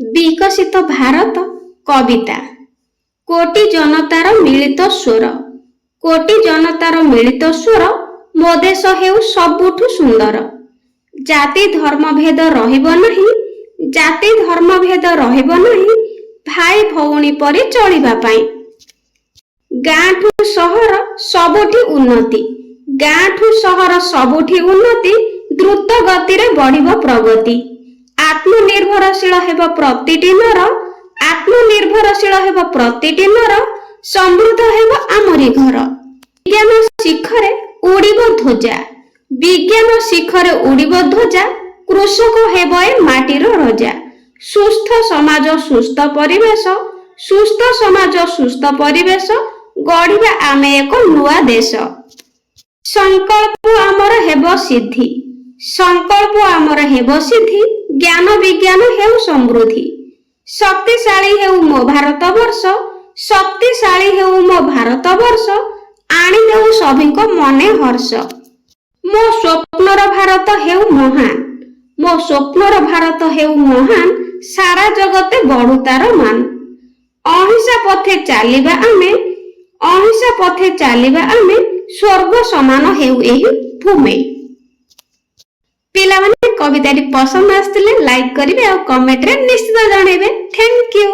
विकसित भारत कविता कोटि जनतार मिलित स्वर कोटि जनतार मिलित स्वर मो देश हेउ सबुठु सुंदर। जाति धर्मभेद रहिब नहीं जाति धर्मभेद रहिब नहीं भाई भौणी परि चलिबा पाई। गाँठु सहर सबुठी उन्नति गाँठु सहर सबुठी उन्नति द्रुत गति रे बढ़िब प्रगति। आत्मनिर्भरशील हेब प्रतिटी नर आत्मनिर्भरशील हेब प्रतिटी नर समृद्ध हेब आमरी घर। विज्ञान शिखरे उड़िब ध्वजा विज्ञान शिखरे उड़िब ध्वजा कृषक हेब ए माटीर रजा। सुस्थ समाज सुस्थ परिवेश सुस्थ समाज सुस्थ परिवेश गढ़िबा आमे एक नुआ देश। संकल्प आमर हेब सिद्धि संकल्प आमर हेब सिद्धि ज्ञान विज्ञान हेउ समृद्धि। शक्तिशाली हेउ मो भारत वर्ष शक्तिशाली हेउ मो भारत वर्ष आनी देउ सभिंक मने हर्ष। मो स्वप्नर भारत हेउ महान मो स्वप्नर भारत हेउ महान सारा जगते बढु तार मान। अहिंसा पथे चालिबा आमे अहिंसा पथे चालिबा आमे स्वर्ग समान हेउ एही भूमि। पिला माने कविताटी पसंद आस्तिले लाइक करिवे और कमेंट रे निश्चित जणाइबे। Thank you.